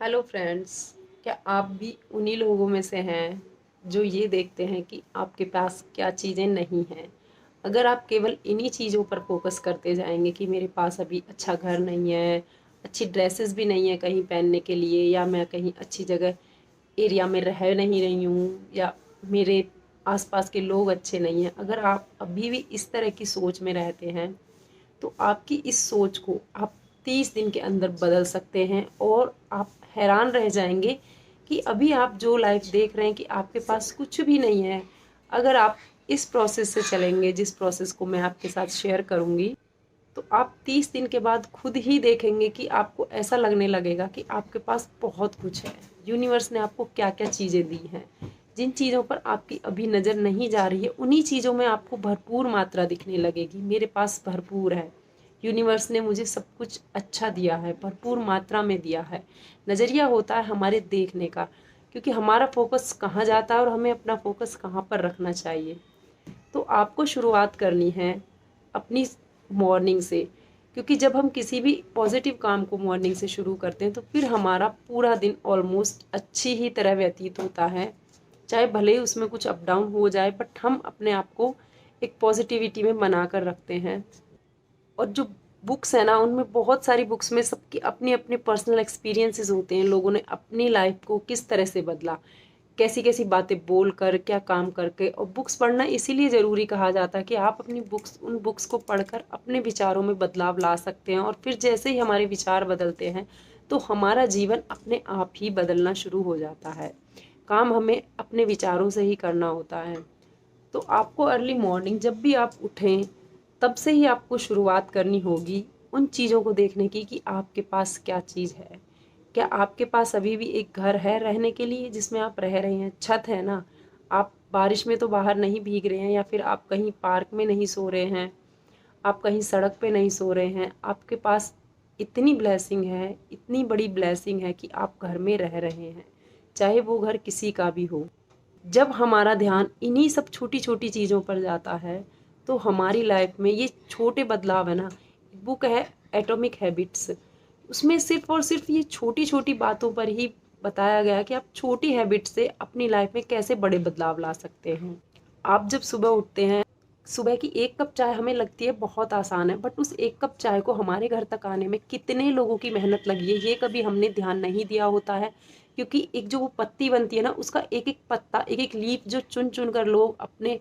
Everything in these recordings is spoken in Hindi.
Hello friends. क्या आप भी उन्हीं लोगों में से हैं जो ये देखते हैं कि आपके पास क्या चीज़ें नहीं हैं। अगर आप केवल इन्हीं चीज़ों पर फोकस करते जाएंगे कि मेरे पास अभी अच्छा घर नहीं है, अच्छी ड्रेसेस भी नहीं है कहीं पहनने के लिए, या मैं कहीं अच्छी जगह एरिया में रह नहीं रही हूँ, या मेरे आसपास के लोग अच्छे नहीं हैं, अगर आप अभी भी इस तरह की सोच में रहते हैं तो आपकी इस सोच को आप 30 दिन के अंदर बदल सकते हैं। और आप हैरान रह जाएंगे कि अभी आप जो लाइफ देख रहे हैं कि आपके पास कुछ भी नहीं है, अगर आप इस प्रोसेस से चलेंगे, जिस प्रोसेस को मैं आपके साथ शेयर करूंगी, तो आप 30 दिन के बाद खुद ही देखेंगे कि आपको ऐसा लगने लगेगा कि आपके पास बहुत कुछ है। यूनिवर्स ने आपको क्या क्या चीज़ें दी हैं, जिन चीज़ों पर आपकी अभी नज़र नहीं जा रही है उन्हीं चीज़ों में आपको भरपूर मात्रा दिखने लगेगी। मेरे पास भरपूर है, यूनिवर्स ने मुझे सब कुछ अच्छा दिया है, भरपूर मात्रा में दिया है। नज़रिया होता है हमारे देखने का, क्योंकि हमारा फोकस कहाँ जाता है और हमें अपना फोकस कहाँ पर रखना चाहिए। तो आपको शुरुआत करनी है अपनी मॉर्निंग से, क्योंकि जब हम किसी भी पॉजिटिव काम को मॉर्निंग से शुरू करते हैं तो फिर हमारा पूरा दिन ऑलमोस्ट अच्छी ही तरह व्यतीत होता है। चाहे भले ही उसमें कुछ अप डाउन हो जाए, बट हम अपने आप को एक पॉजिटिविटी में बना कर रखते हैं। और जो बुक्स है ना, उनमें बहुत सारी बुक्स में सबकी अपनी अपने पर्सनल एक्सपीरियंसेस होते हैं, लोगों ने अपनी लाइफ को किस तरह से बदला, कैसी कैसी बातें बोल कर, क्या काम करके। और बुक्स पढ़ना इसीलिए ज़रूरी कहा जाता है कि आप अपनी बुक्स, उन बुक्स को पढ़कर अपने विचारों में बदलाव ला सकते हैं। और फिर जैसे ही हमारे विचार बदलते हैं तो हमारा जीवन अपने आप ही बदलना शुरू हो जाता है। काम हमें अपने विचारों से ही करना होता है। तो आपको अर्ली मॉर्निंग जब भी आप उठें, तब से ही आपको शुरुआत करनी होगी उन चीज़ों को देखने की कि आपके पास क्या चीज़ है। क्या आपके पास अभी भी एक घर है रहने के लिए जिसमें आप रह रहे हैं, छत है ना, आप बारिश में तो बाहर नहीं भीग रहे हैं, या फिर आप कहीं पार्क में नहीं सो रहे हैं, आप कहीं सड़क पे नहीं सो रहे हैं। आपके पास इतनी ब्लेसिंग है, इतनी बड़ी ब्लेसिंग है कि आप घर में रह रहे हैं, चाहे वो घर किसी का भी हो। जब हमारा ध्यान इन्हीं सब छोटी छोटी चीज़ों पर जाता है तो हमारी लाइफ में ये छोटे बदलाव है ना। बुक है एटॉमिक हैबिट्स, उसमें सिर्फ और सिर्फ ये छोटी छोटी बातों पर ही बताया गया है कि आप छोटी हैबिट से अपनी लाइफ में कैसे बड़े बदलाव ला सकते हैं। आप जब सुबह उठते हैं, सुबह की एक कप चाय हमें लगती है बहुत आसान है, बट उस एक कप चाय को हमारे घर तक आने में कितने लोगों की मेहनत लगी है ये कभी हमने ध्यान नहीं दिया होता है। क्योंकि एक जो वो पत्ती बनती है ना, उसका एक एक पत्ता, एक एक लीफ जो चुन चुन कर लोग अपने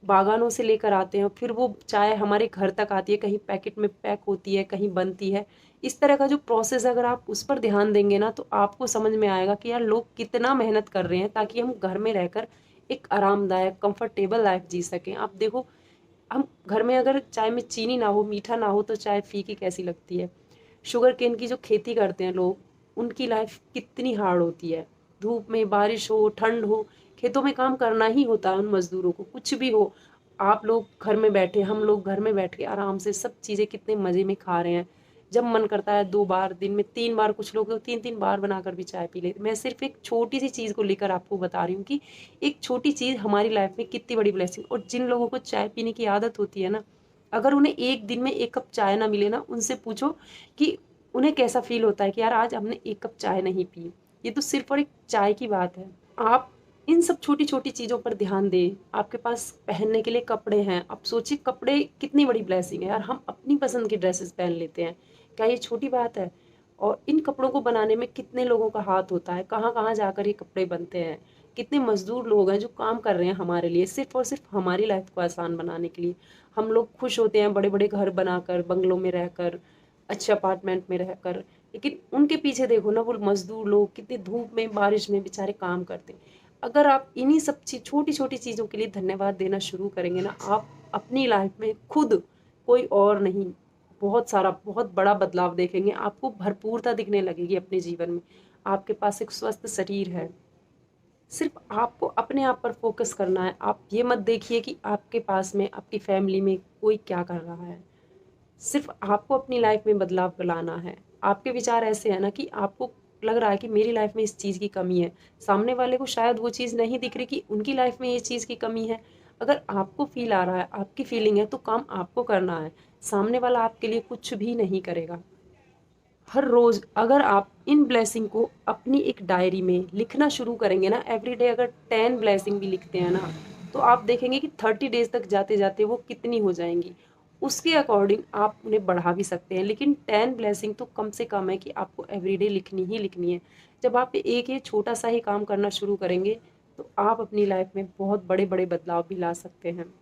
बागानों से लेकर आते हैं, फिर वो चाय हमारे घर तक आती है, कहीं पैकेट में पैक होती है, कहीं बनती है। इस तरह का जो प्रोसेस अगर आप उस पर ध्यान देंगे ना तो आपको समझ में आएगा कि यार लोग कितना मेहनत कर रहे हैं ताकि हम घर में रहकर एक आरामदायक कंफर्टेबल लाइफ जी सकें। आप देखो, हम घर में अगर चाय में चीनी ना हो, मीठा ना हो, तो चाय फीकी कैसी लगती है। शुगर केन की जो खेती करते हैं लोग, उनकी लाइफ कितनी हार्ड होती है। धूप में, बारिश हो, ठंड हो, खेतों में काम करना ही होता है उन मजदूरों को, कुछ भी हो। आप लोग घर में बैठे, हम लोग घर में बैठ के आराम से सब चीज़ें कितने मज़े में खा रहे हैं। जब मन करता है 2 बार, दिन में 3 बार, कुछ लोग तो 3-3 बार बनाकर भी चाय पी लेते। मैं सिर्फ एक छोटी सी चीज़ को लेकर आपको बता रही हूँ कि एक छोटी चीज़ हमारी लाइफ में कितनी बड़ी ब्लेसिंग। और जिन लोगों को चाय पीने की आदत होती है ना, अगर उन्हें एक दिन में एक कप चाय ना मिले ना, उनसे पूछो कि उन्हें कैसा फील होता है कि यार आज हमने एक कप चाय नहीं पी। ये तो सिर्फ और एक चाय की बात है। आप इन सब छोटी छोटी चीज़ों पर ध्यान दें। आपके पास पहनने के लिए कपड़े हैं, अब सोचिए कपड़े कितनी बड़ी ब्लेसिंग है यार, हम अपनी पसंद के ड्रेसेस पहन लेते हैं, क्या ये छोटी बात है। और इन कपड़ों को बनाने में कितने लोगों का हाथ होता है, कहाँ कहाँ जाकर ये कपड़े बनते हैं। कितने मजदूर लोग हैं जो काम कर रहे हैं हमारे लिए, सिर्फ और सिर्फ हमारी लाइफ को आसान बनाने के लिए। हम लोग खुश होते हैं बड़े बड़े घर बनाकर, बंगलों में रहकर, अच्छे अपार्टमेंट में रहकर, लेकिन उनके पीछे देखो ना, वो मजदूर लोग कितनी धूप में, बारिश में बेचारे काम करते हैं। अगर आप इन्हीं सब चीज, छोटी छोटी चीज़ों के लिए धन्यवाद देना शुरू करेंगे ना, आप अपनी लाइफ में खुद, कोई और नहीं, बहुत सारा, बहुत बड़ा बदलाव देखेंगे। आपको भरपूरता दिखने लगेगी अपने जीवन में। आपके पास एक स्वस्थ शरीर है। सिर्फ आपको अपने आप पर फोकस करना है। आप ये मत देखिए कि आपके पास में, आपकी फैमिली में कोई क्या कर रहा है। सिर्फ आपको अपनी लाइफ में बदलाव लाना है। आपके विचार ऐसे है ना कि आपको लग रहा है कि मेरी लाइफ में इस चीज़ की कमी है, सामने वाले को शायद वो चीज़ नहीं दिख रही कि उनकी लाइफ में ये चीज़ की कमी है। अगर आपको फील आ रहा है, आपकी फीलिंग है, तो काम आपको करना है, सामने वाला आपके लिए कुछ भी नहीं करेगा। हर रोज़ अगर आप इन ब्लेसिंग को अपनी एक डायरी में लिखना शुरू करेंगे ना, एवरीडे अगर 10 ब्लेसिंग भी लिखते हैं ना, तो आप देखेंगे कि 30 डेज तक जाते जाते वो कितनी हो जाएंगी। उसके अकॉर्डिंग आप उन्हें बढ़ा भी सकते हैं, लेकिन 10 ब्लेसिंग तो कम से कम है कि आपको एवरीडे लिखनी ही लिखनी है। जब आप एक ये छोटा सा ही काम करना शुरू करेंगे तो आप अपनी लाइफ में बहुत बड़े बड़े बदलाव भी ला सकते हैं।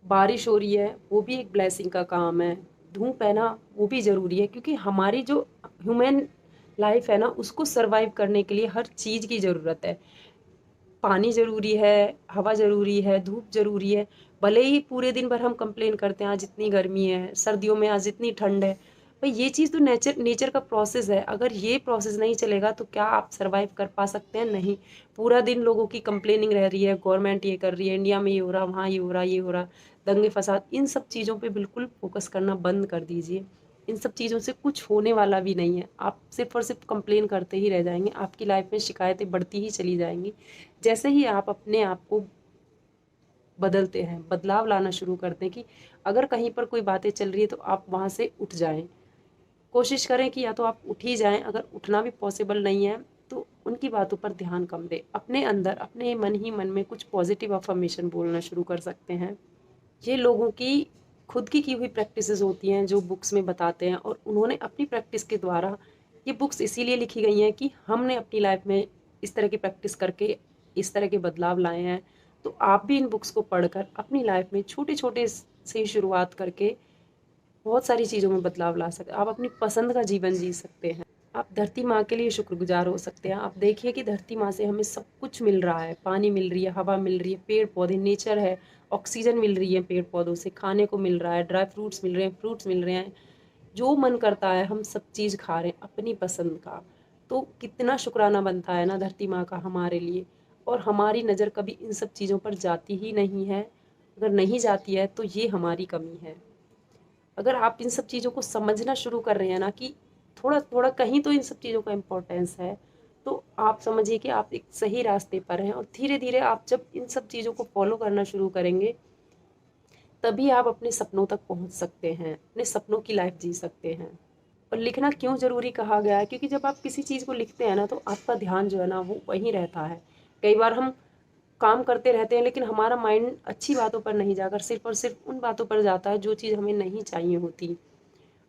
बारिश हो रही है वो भी एक ब्लेसिंग का काम है, धूप है ना वो भी ज़रूरी है, क्योंकि हमारी जो ह्यूमन लाइफ है ना उसको सरवाइव करने के लिए हर चीज़ की ज़रूरत है। पानी ज़रूरी है, हवा ज़रूरी है, धूप ज़रूरी है। भले ही पूरे दिन भर हम कंप्लेन करते हैं आज इतनी गर्मी है, सर्दियों में आज इतनी ठंड है, भाई ये चीज़ तो नेचर नेचर का प्रोसेस है। अगर ये प्रोसेस नहीं चलेगा तो क्या आप सरवाइव कर पा सकते हैं? नहीं। पूरा दिन लोगों की कंप्लेनिंग रह रही है, गवर्नमेंट ये कर रही है, इंडिया में ये हो रहा, वहाँ ये हो रहा, ये हो रहा, दंगे फसाद, इन सब चीज़ों पे बिल्कुल फोकस करना बंद कर दीजिए। इन सब चीज़ों से कुछ होने वाला भी नहीं है, आप सिर्फ और सिर्फ कंप्लेन करते ही रह जाएंगे, आपकी लाइफ में शिकायतें बढ़ती ही चली जाएंगी। जैसे ही आप अपने आप को बदलते हैं, बदलाव लाना शुरू करते हैं कि अगर कहीं पर कोई बातें चल रही है तो आप वहाँ से उठ जाएं। कोशिश करें कि या तो आप उठ ही जाएं, अगर उठना भी पॉसिबल नहीं है तो उनकी बातों पर ध्यान कम दें। अपने अंदर अपने मन ही मन में कुछ पॉजिटिव अफर्मेशन बोलना शुरू कर सकते हैं। ये लोगों की खुद की हुई प्रैक्टिसेस होती हैं जो बुक्स में बताते हैं, और उन्होंने अपनी प्रैक्टिस के द्वारा, ये बुक्स इसीलिए लिखी गई हैं कि हमने अपनी लाइफ में इस तरह की प्रैक्टिस करके इस तरह के बदलाव लाए हैं। तो आप भी इन बुक्स को पढ़कर अपनी लाइफ में छोटे छोटे से शुरुआत करके बहुत सारी चीज़ों में बदलाव ला सकते हैं। आप अपनी पसंद का जीवन जी सकते हैं। आप धरती माँ के लिए शुक्रगुजार हो सकते हैं। आप देखिए कि धरती माँ से हमें सब कुछ मिल रहा है, पानी मिल रही है, हवा मिल रही है, पेड़ पौधे, नेचर है, ऑक्सीजन मिल रही है पेड़ पौधों से, खाने को मिल रहा है, ड्राई फ्रूट्स मिल रहे हैं, फ्रूट्स मिल रहे हैं, जो मन करता है हम सब चीज़ खा रहे हैं अपनी पसंद का। तो कितना शुक्राना बनता है ना धरती माँ का हमारे लिए। और हमारी नज़र कभी इन सब चीज़ों पर जाती ही नहीं है। अगर नहीं जाती है तो ये हमारी कमी है। अगर आप इन सब चीज़ों को समझना शुरू कर रहे हैं ना कि थोड़ा थोड़ा कहीं तो इन सब चीज़ों का इम्पोर्टेंस है, तो आप समझिए कि आप एक सही रास्ते पर हैं। और धीरे धीरे आप जब इन सब चीज़ों को फॉलो करना शुरू करेंगे तभी आप अपने सपनों तक पहुंच सकते हैं, अपने सपनों की लाइफ जी सकते हैं। और लिखना क्यों ज़रूरी कहा गया है? क्योंकि जब आप किसी चीज़ को लिखते हैं ना तो आपका ध्यान जो है ना वो वहीं रहता है। कई बार हम काम करते रहते हैं लेकिन हमारा माइंड अच्छी बातों पर नहीं जाकर सिर्फ और सिर्फ उन बातों पर जाता है जो चीज़ हमें नहीं चाहिए होती।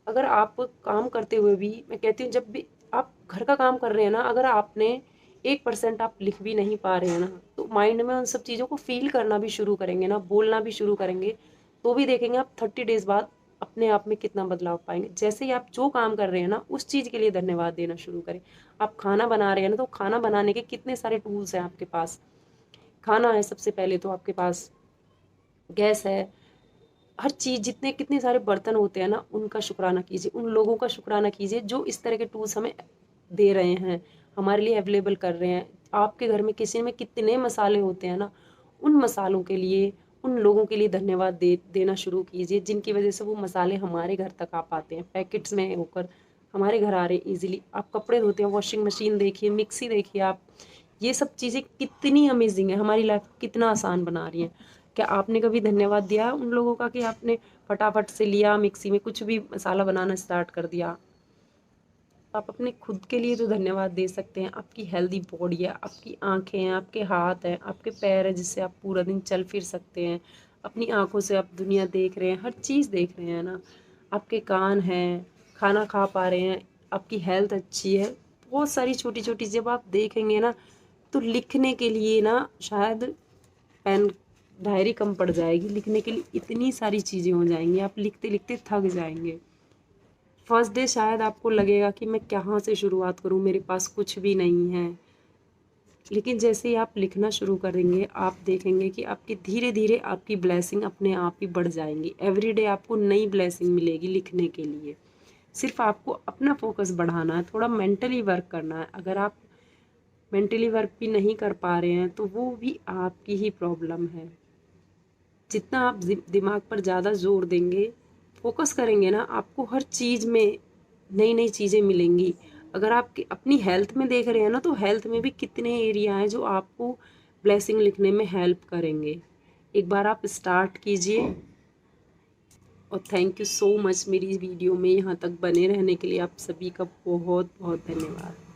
अगर आप काम करते हुए भी, मैं कहती हूँ जब भी आप घर का काम कर रहे हैं ना, अगर आपने 1% आप लिख भी नहीं पा रहे हैं ना, तो माइंड में उन सब चीज़ों को फील करना भी शुरू करेंगे ना, बोलना भी शुरू करेंगे, तो भी देखेंगे आप 30 डेज बाद अपने आप में कितना बदलाव पाएंगे। जैसे ही आप जो काम कर रहे हैं ना उस चीज़ के लिए धन्यवाद देना शुरू करें। आप खाना बना रहे हैं ना, तो खाना बनाने के कितने सारे टूल्स हैं आपके पास। खाना है सबसे पहले तो आपके पास, गैस है, हर चीज़, जितने कितने सारे बर्तन होते हैं ना उनका शुक्राना कीजिए, उन लोगों का शुक्राना कीजिए जो इस तरह के टूल्स हमें दे रहे हैं, हमारे लिए अवेलेबल कर रहे हैं। आपके घर में किसी में कितने मसाले होते हैं ना, उन मसालों के लिए, उन लोगों के लिए धन्यवाद देना शुरू कीजिए जिनकी वजह से वो मसाले हमारे घर तक आ पाते हैं, पैकेट्स में होकर हमारे घर आ रहे हैं ईजिली। आप कपड़े धोते हैं, वॉशिंग मशीन देखिए, मिक्सी देखिए आप, ये सब चीज़ें कितनी अमेजिंग है, हमारी लाइफ कितना आसान बना रही हैं। क्या आपने कभी धन्यवाद दिया उन लोगों का कि आपने फटाफट से लिया, मिक्सी में कुछ भी मसाला बनाना स्टार्ट कर दिया? आप अपने खुद के लिए तो धन्यवाद दे सकते हैं। आपकी हेल्दी बॉडी है, आपकी आंखें हैं, आपके हाथ हैं, आपके पैर हैं जिससे आप पूरा दिन चल फिर सकते हैं, अपनी आंखों से आप दुनिया देख रहे हैं, हर चीज़ देख रहे हैं ना, आपके कान हैं, खाना खा पा रहे हैं, आपकी हेल्थ अच्छी है। बहुत सारी छोटी छोटी जब आप देखेंगे ना, तो लिखने के लिए ना शायद पेन, डायरी कम पड़ जाएगी, लिखने के लिए इतनी सारी चीज़ें हो जाएंगी, आप लिखते लिखते थक जाएंगे। फर्स्ट डे शायद आपको लगेगा कि मैं कहाँ से शुरुआत करूँ, मेरे पास कुछ भी नहीं है। लेकिन जैसे ही आप लिखना शुरू करेंगे आप देखेंगे कि आपकी धीरे धीरे आपकी ब्लेसिंग अपने आप ही बढ़ जाएंगी। एवरी डे आपको नई ब्लेसिंग मिलेगी लिखने के लिए। सिर्फ आपको अपना फोकस बढ़ाना है, थोड़ा मेंटली वर्क करना है। अगर आप मेंटली वर्क भी नहीं कर पा रहे हैं तो वो भी आपकी ही प्रॉब्लम है। जितना आप दिमाग पर ज़्यादा जोर देंगे, फोकस करेंगे ना, आपको हर चीज़ में नई नई चीज़ें मिलेंगी। अगर आप अपनी हेल्थ में देख रहे हैं ना, तो हेल्थ में भी कितने एरिया हैं जो आपको ब्लेसिंग लिखने में हेल्प करेंगे। एक बार आप स्टार्ट कीजिए, और थैंक यू सो मच मेरी वीडियो में यहाँ तक बने रहने के लिए। आप सभी का बहुत बहुत धन्यवाद।